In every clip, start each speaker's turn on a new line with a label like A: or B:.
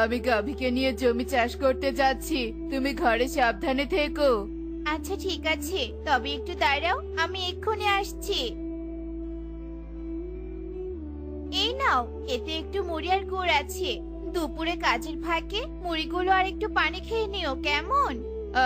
A: আমি গাভীকে নিয়ে জমি চাষ করতে যাচ্ছি, তুমি ঘরে সাবধানে থেকো।
B: আচ্ছা ঠিক আছে, তবে একটু দাঁড়াও, আমি এক্ষুনি আসছি। এই নাও, এতে একটু মুড়ি আর গুড় আছে। দুপুরে কাজের ফাঁকে মুড়িগুলো আর একটু পানি খেয়ে নিও, কেমন?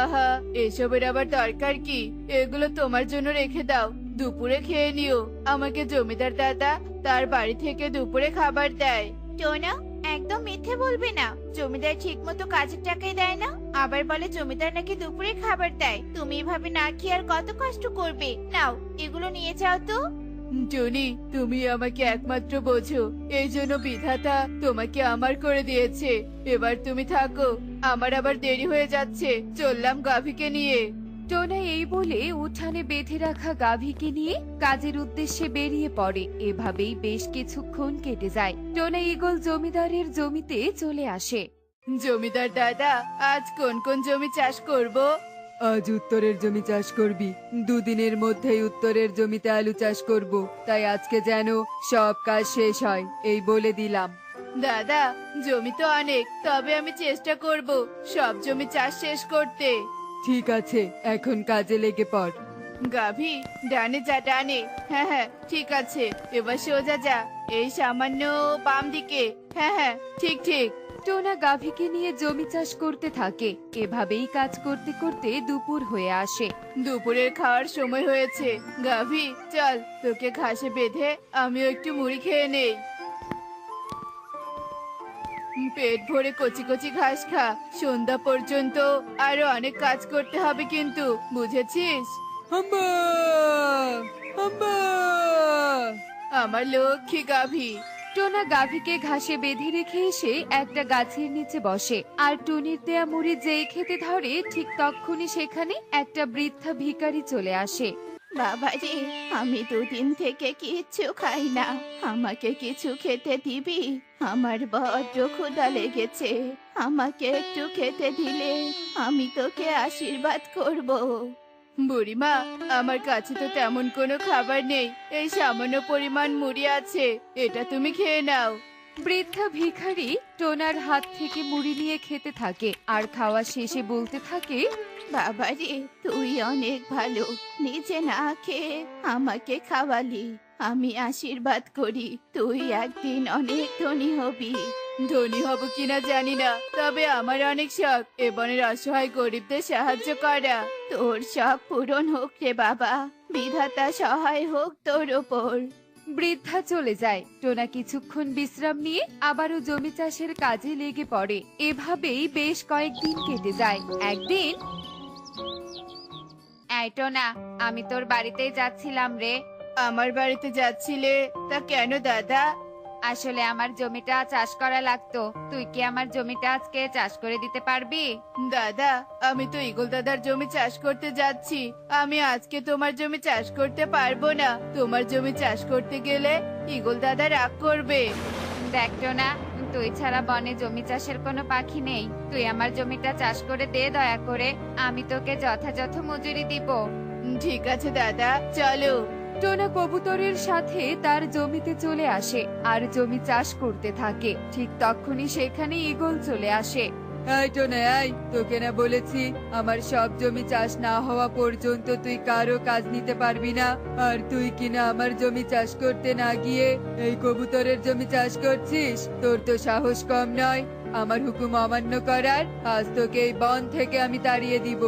A: আহা, এসবের আবার দরকার কি? এগুলো তোমার জন্য রেখে দাও, দুপুরে খেয়ে নিও। আমাকে জমিদার দাদা তার বাড়ি থেকে দুপুরে খাবার দেয়।
B: টোনা, একদম মিথ্যে বলবে না। জমিদার ঠিক মতো কাজের টাকাই দেয় না, আবার বলে জমিদার নাকি দুপুরে খাবার দেয়। তুমি এভাবে না খেয়ে আর কত কষ্ট করবে? নাও, এগুলো নিয়ে যাও তো।
A: টনি, তুমি আমাকে একমাত্র বোঝো, এই জন্য বিধাতা তোমাকে আমার করে দিয়েছে। এবার তুমি থাকো, আমার আবার দেরি হয়ে যাচ্ছে, চললাম গাভীকে নিয়ে।
C: টোনা এই বলে উঠানে বেঁধে রাখা গাভীকে নিয়ে কাজের উদ্দেশ্যে বেরিয়ে পড়ে। এভাবেই বেশ কিছুক্ষণ কেটে যায়। টোনা ঈগল জমিদারের জমিতে চলে আসে।
A: জমিদার দাদা, আজ কোন কোন জমি চাষ করব?
D: আজ উত্তরের জমি চাষ করবি, দুদিনের মধ্যেই উত্তরের জমিতে আলু চাষ করব, তাই আজকে যেন সব কাজ শেষ হয় এই বলে দিলাম।
A: দাদা, জমি তো অনেক, তবে আমি চেষ্টা করব সব জমি চাষ শেষ করতে।
D: ঠিক আছে, এখন কাজে লেগে পড়।
A: গাভী, ডানে যা ডানে। হ্যাঁ হ্যাঁ, ঠিক আছে, এবার সোজা যা, এই সামান্য বাম দিকে। হ্যাঁ হ্যাঁ, ঠিক ঠিক।
C: টোনা গাভীকে নিয়ে জমি চাষ করতে থাকে। এভাবেই কাজ করতে করতে দুপুর হয়ে আসে।
A: দুপুরের খাওয়ার সময় হয়েছে। গাভী, চল, তোকে ঘাসে বেঁধে আমিও একটু মুড়ি খেয়ে নেই। পেট ভরে কচি কচি ঘাস খা, সন্ধ্যা পর্যন্ত আরো অনেক কাজ করতে হবে কিন্তু, বুঝেছিস?
D: হাম্বা হাম্বা।
A: আমার লক্ষ্মী গাভী।
C: টোনা গাভীকে ঘাসে বেঁধে রেখে এসে একটা গাছের নিচে বসে। আর টুনির দেয়া মুড়ি যেই খেতে ধরে, ঠিক তক্ষুনি সেখানে একটা বৃদ্ধা ভিখারি চলে আসে।
B: বাবা রে, আমি দুদিন থেকে কিচ্ছু খাই না, আমাকে কিছু খেতে দিবি? আমার বড্ড ক্ষুধা লেগেছে, আমাকে একটু খেতে দিলে আমি তোকে আশীর্বাদ করব।
A: বুড়িমা, আমার কাছে তো তেমন কোনো খাবার নেই, এই সামান্য পরিমাণ মুড়ি আছে, এটা তুমি খেয়ে নাও।
C: বৃদ্ধা ভিখারি টোনার হাত থেকে মুড়ি নিয়ে খেতে থাকে আর খাওয়া শেষে বলতে থাকে,
B: বাবা রে, তুই অনেক ভালো, নিজে না খেয়ে আমাকে খাওয়ালি। আমি আশীর্বাদ করি তুই একদিন অনেক ধনী হবি।
A: ধনী হব কিনা জানি না, তবে আমার অনেক শখ এ বনের অসহায় গরিবদের সাহায্য করা।
B: তোর শখ পূরণ হোক রে বাবা, বিধাতা সহায় হোক তোর ওপর।
C: বৃদ্ধা চলে যায়। টোনা কিছুক্ষণ বিশ্রাম নিয়ে আবারও জমি চাষের কাজে লেগে পড়ে। এভাবেই বেশ কয়েকদিন কেটে যায়। একদিন, এই টোনা, আমি তোর বাড়িতেই যাচ্ছিলাম রে।
A: আমার বাড়িতে যাচ্ছিলে? তা কেন দাদা?
C: আসলে আমার জমিটা চাষ করা লাগতো, তুই কি আমার জমিটা আজকে চাষ করে দিতে পারবি?
A: দাদা, আমি তো ঈগল দাদার জমি চাষ করতে যাচ্ছি, আমি আজকে তোমার জমি চাষ করতে পারবো না। তোমার জমি চাষ করতে গেলে ঈগল দাদা রাগ করবে।
C: দেখ টোনা, তুই ছাড়া বনে জমি চাষের কোনো পাখি নেই, তুই আমার জমিটা চাষ করে দে দয়া করে, আমি তোকে যথাযথ মজুরি দিব।
A: ঠিক আছে দাদা, চলো।
C: টোনা কবুতরের সাথে তার জমিতে চলে আসে আর জমি চাষ করতে থাকে। ঠিক তখনই সেখানে ঈগল চলে আসে।
D: এই টোনা, এই তোকে না বলেছি আমার সব জমি চাষ না হওয়া পর্যন্ত তুই কারো কাজ নিতে পারবি না? আর তুই কিনা আমার জমি চাষ করতে না গিয়ে এই কবুতরের জমি চাষ করছিস? তোর তো সাহস কম নয় আমার হুকুম অমান্য করার। আজ তোকে এই বন থেকে আমি তাড়িয়ে দিব।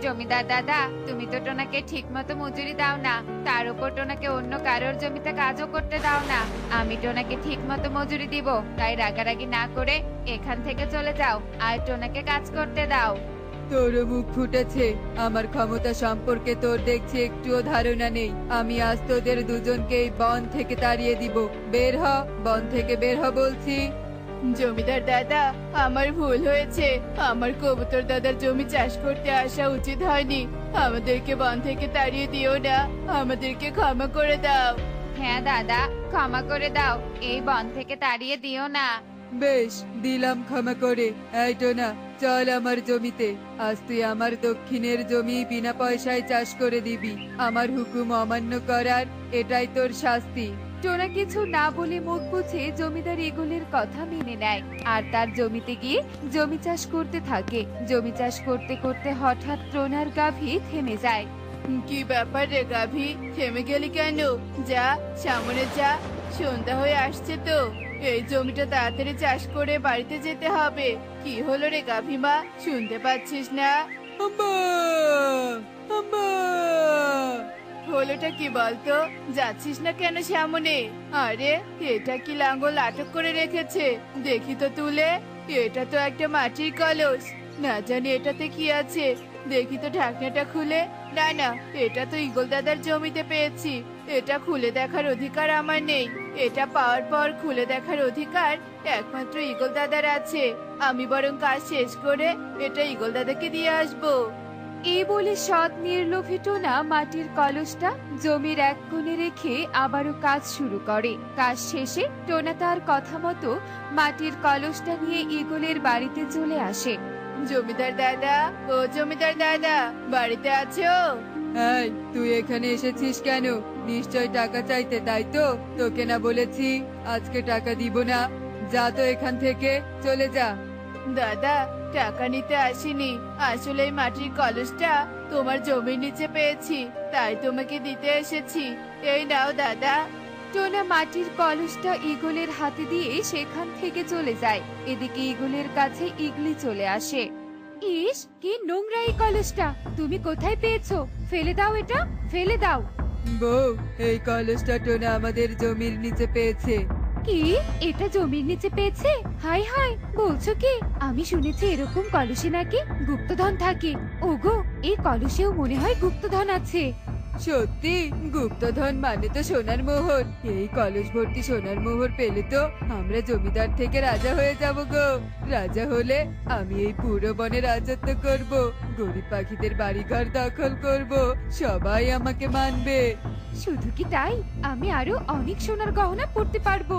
C: জমিদার দাদা, তুমি তো টোনাকে ঠিক মতো মজুরি দাও না, তার উপর টোনাকে অন্য কারোর জমিতে কাজও করতে দাও না। আমি টোনাকে ঠিক মতো মজুরি দিব, তাই রাগারাগি না করে এখান থেকে চলে যাও আর টোনাকে কাজ করতে দাও।
D: তোরও মুখ ফুটেছে, আমার ক্ষমতা সম্পর্কে তোর দেখছি একটুও ধারণা নেই। আমি আজ তোদের দুজনকে এই বন থেকে তাড়িয়ে দিব। বের হ, বন থেকে বের হ বলছি।
A: জমিদার দাদা, আমার ভুল হয়েছে, আমার কবুতর দাদার জমি চাষ করতে আসা উচিত হয়নি। আমাদেরকে বন থেকে তাড়িয়ে দিও না, আমাদেরকে ক্ষমা করে দাও।
C: হ্যাঁ দাদা, ক্ষমা করে দাও, এই বন থেকে তাড়িয়ে দিও না।
D: বেশ, দিলাম ক্ষমা করে। এই টোনা, চল আমার জমিতে। আজ তুই আমার দক্ষিণের জমি বিনা পয়সায় চাষ করে দিবি। আমার হুকুম অমান্য করার এটাই তোর শাস্তি।
C: টোনা কিছু না বলে মুখ বুঝে জমিদার ঈগলের কথা মেনে নেয় আর তার জমিতে গিয়ে জমি চাষ করতে থাকে। জমি চাষ করতে করতে হঠাৎ টোনার গাভী থেমে যায়।
A: কি ব্যাপার রে গাভী, থেমে গেলি কেন? যা সামনে যা, সন্ধ্যা হয়ে আসছে তো। এই জমিটা তাড়াতাড়ি চাষ করে বাড়িতে যেতে হবে। কি হলো রে গাভী মা, শুনতে পাচ্ছিস না?
D: আম্মা, আম্মা।
A: হলোটা কি বলতো? যাচ্ছিস না কেন সামনে? আরে এটা কি লাঙ্গল আটক করে রেখেছে? দেখি তো তুলে। এটা তো একটা মাটির কলস, না জানি এটাতে কি আছে। দেখি তো ঢাকনাটা খুলে। না না, এটা তো ঈগল দাদার জমিতে পেয়েছি। এটা খুলে দেখার অধিকার আমার নেই। এটা পাওয়ার পর খুলে দেখার অধিকার একমাত্র ঈগল দাদার আছে। আমি বরং কাজ শেষ করে এটা ঈগল দাদাকে দিয়ে আসবো।
C: এই বলে সৎ নির্লোভী টোনা মাটির কলসটা জমির এক কোণে রেখে আবারও কাজ শুরু করে। কাজ শেষে টোনা তার কথা মতো মাটির কলসটা নিয়ে ঈগলের বাড়িতে চলে আসে।
A: জমিদার দাদা, ও জমিদার দাদা, বাড়িতে আছো?
D: এই, তুই এখানে এসেছিস কেন? নিশ্চয় টাকা চাইতে, তাই তো? তোকে না বলেছি আজকে টাকা দিব না? যা তো এখান থেকে, চলে যা।
A: দাদা, টাকা নিতে আসিনি। আসলে এই মাটির কলসটা তোমার জমির নিচে পেয়েছি, তাই তোমাকে দিতে এসেছি। এই নাও দাদা।
C: টোনা মাটির কলসটা ঈগলের হাতে দিয়ে সেখান থেকে চলে যায়। এদিকে ঈগলের কাছে ঈগলি চলে আসে। ইস, কি নোংরা এই কলসটা! তুমি কোথায় পেয়েছো? ফেলে দাও, এটা ফেলে দাও।
D: বউ, এই কলসটা টোনা আমাদের জমির নিচে পেয়েছে।
C: কি, এটা জমির নিচে পেয়েছে? হাই হাই, বলছো কি? আমি শুনেছি এরকম কলসে নাকি গুপ্তধন থাকে। ওগো, এই কলসেও মনে হয় গুপ্তধন আছে।
D: সত্যি? গুপ্তধন মানে তো সোনার মোহর। এই কলস ভর্তি সোনার মোহর পেলে তো আমরা জমিদার থেকে রাজা হয়ে যাব গো। রাজা হলে আমি এই পুরো বনে রাজত্ব করব, গরিব পাখিদের বাড়িঘর দখল করব, সবাই আমাকে মানবে।
C: শুধু কি তাই, আমি আরো অনেক সোনার গহনা পরতে পারবো।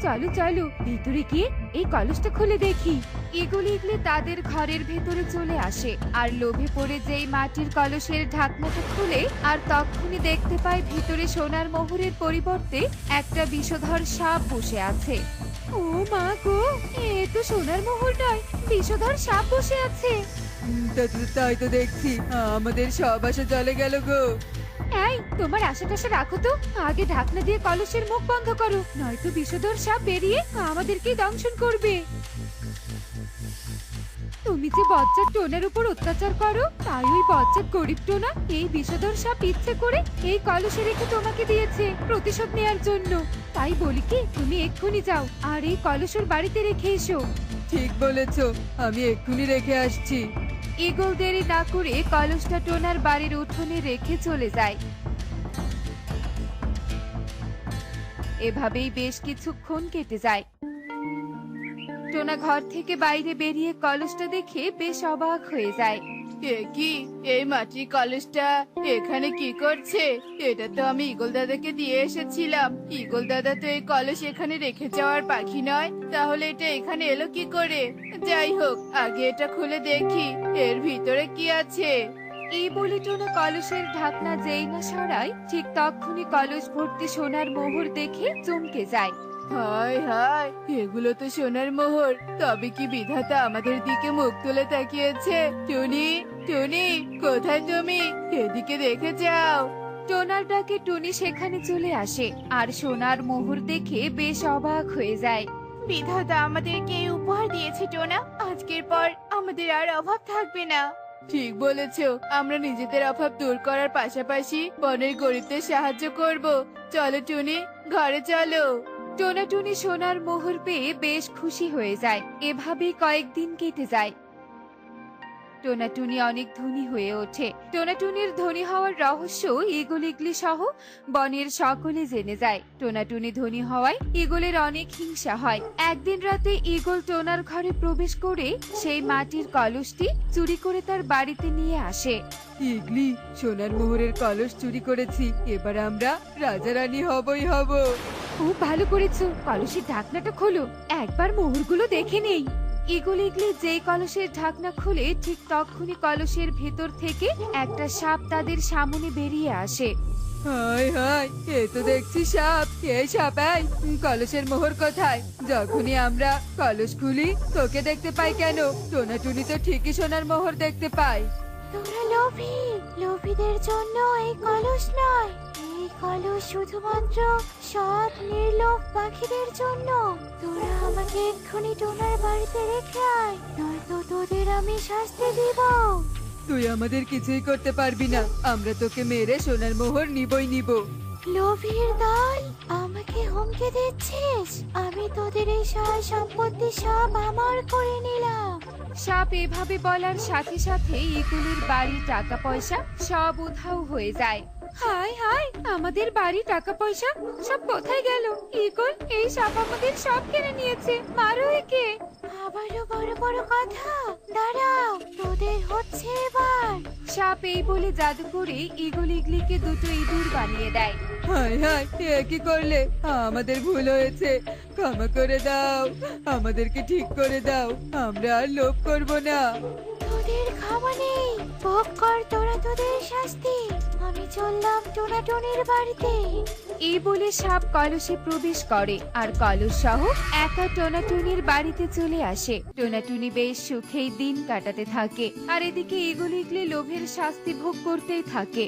C: চলো চলো, ভিতরে গিয়ে এই কলসটা খুলে দেখি। ঈগল ঈগলে তাদের ঘরের ভেতরে চলে আসে আর লোভে পড়ে যেই মাটির কলসের ঢাকনাটা খুলে আর তখনই দেখতে পায় ভিতরে সোনার মোহরের পরিবর্তে একটা বিষধর সাপ বসে আছে। ও মা গো, এ তো সোনার মোহর নয়, বিষধর সাপ বসে আছে।
D: তাই তো দেখছি, আমাদের সব আশা চলে গেল গো।
C: এই, তোমার আশা টাশা রাখো তো, আগে ঢাকনা দিয়ে কলসের মুখ বন্ধ করো, নয়তো বিষধর সাপ বেরিয়ে আমাদেরকে দংশন করবে। তুমি যে বজ্জাত টোনার উপর অত্যাচার করো, তাই ওই বজ্জাত গরিব টোনা এই বিষধর সাপ ইচ্ছে করে এই কলসে রেখে তোমাকে দিয়েছে প্রতিশোধ নেয়ার জন্য। তাই বলি কি, তুমি এক্ষুনি যাও আর এই কলসের বাড়িতে রেখে এসো।
D: ঠিক বলেছো, আমি এক্ষুনি রেখে আসছি।
C: ঈগল দেরি না করে কলসটা টোনার বাড়ির উঠোনে রেখে চলে যায়। এভাবেই বেশ কিছুক্ষণ কেটে যায়। টোনা ঘর থেকে বাইরে বেরিয়ে কলসটা দেখে বেশ অবাক হয়ে যায়।
A: এ কি, এই মাটির কলসটা এখানে কি করছে? এটা তো আমি ঈগল দাদাকে দিয়ে এসেছিলাম। ঈগল দাদা তো এই কলস এখানে রেখে যাওয়ার পাখি নয়, তাহলে এটা এখানে এলো কি করে? যাই হোক, আগে এটা খুলে দেখি এর ভিতরে কি আছে।
C: এই বলে টোনা কলসের ঢাকনা যেই না সরায়, ঠিক তখনই কলস ভর্তি সোনার মোহর দেখে চমকে যায়।
A: হায় হায়, এগুলো তো সোনার মোহর। তবে কি বিধাতা আমাদের দিকে মুখ তুলে তাকিয়েছে? টুনি, টুনি, কোথায় তুমি? এদিকে দেখে যাও।
C: টোনার ডাকে টুনি সেখানে চলে আসে আর সোনার মোহর দেখে বেশ অবাক হয়ে যায়।
B: বিধাতা আমাদেরকে এই উপহার দিয়েছে টোনা, আজকের পর আমাদের আর অভাব থাকবে না।
A: ঠিক বলেছো, আমরা নিজেদের অভাব দূর করার পাশাপাশি বনের গরিবদের সাহায্য করব। চলো টুনি, ঘরে চলো।
C: টোনা টুনি সোনার মোহর পেয়ে বেশ খুশি হয়ে যায়। এভাবেই কয়েকদিন কেটে যায়। টোনা টুনি অনেক ধনী হয়ে ওঠে। টোনা টুনির ধনী হওয়ার রহস্য ঈগল ঈগলি সহ বনের সকলে জেনে যায়। টোনা টুনি ধনী হওয়ায় ঈগলের অনেক হিংসা হয়। একদিন রাতে ঈগল টোনার ঘরে প্রবেশ করে সেই মাটির কলসটি চুরি করে তার বাড়িতে নিয়ে আসে।
D: ইগলি, সোনার মোহরের কলস চুরি করেছি, এবার আমরা রাজা রানী হবই হব।
C: খুব ভালো করেছো, কলসের ঢাকনাটা খোলো, একবার মোহরগুলো দেখে নেই। ঈগল ঈগলি যেই কলসের ঢাকনা খুলে ঠিক তখনই কলসের ভেতর থেকে একটা সাপ তাদের সামনে বেরিয়ে আসে।
D: হায় হায়, এ তো দেখছি সাপ। এই সাপাই, কলসের মোহর কোথায়? যখনই আমরা কলস খুলি তোকে দেখতে পাই কেন? টোনাটুনি তো ঠিকই সোনার মোহর দেখতে পাই।
B: তোরা লোভী, লোভীদের জন্য এই কলস নয়। এই কলস শুধুমাত্র সৎ নির্লোভ পাখিদের জন্য। তোরা আমাকে এক্ষুনি টোনার বাড়িতে রেখে আয়, নয়তো তোদের আমি শাস্তি দিব।
D: তুই আমাদের কিছুই করতে পারবি না, আমরা তোকে মেরে সোনার মোহর নিবই নিব।
B: লোভীর দল, আমাকে হুমকি দিচ্ছিস? আমি তোদের এই সয় সম্পত্তি সব আমার করে নিলাম।
C: সাপ এভাবে বলার সাথে সাথে ইগলের বাড়ি টাকা পয়সা সব উধাও হয়ে যায়। হায় হায়, আমাদের বাড়ি টাকা পয়সা সব কোথায় গেল? ইগল, এই সাপ আমাদের সব কেড়ে নিয়েছে, মারো একে।
B: আবারও বড় বড় কথা, দাঁড়াও, তোদের হচ্ছে এবার।
C: সাপ এই বলে জাদু করে ইগল ইগলিকে দুটো ইঁদুর বানিয়ে দেয়।
D: হায় হায়, এ কি করলে? আমাদের ভুল হয়েছে, ক্ষমা করে দাও, আমাদেরকে ঠিক করে দাও, আমরা আর লোভ করব না।
B: তোদের ক্ষমা নেই, ভোগ কর তোরা তোদের শাস্তি। আমি চললাম টোনাটুনির বাড়িতে।
C: এই বলে সাপ কলসে প্রবেশ করে আর কলস সহ একা টোনাটুনির বাড়িতে চলে আসে। টোনাটুনি বেশ সুখেই দিন কাটাতে থাকে আর এদিকে ইগল ইগলি লোভের শাস্তি ভোগ করতেই থাকে।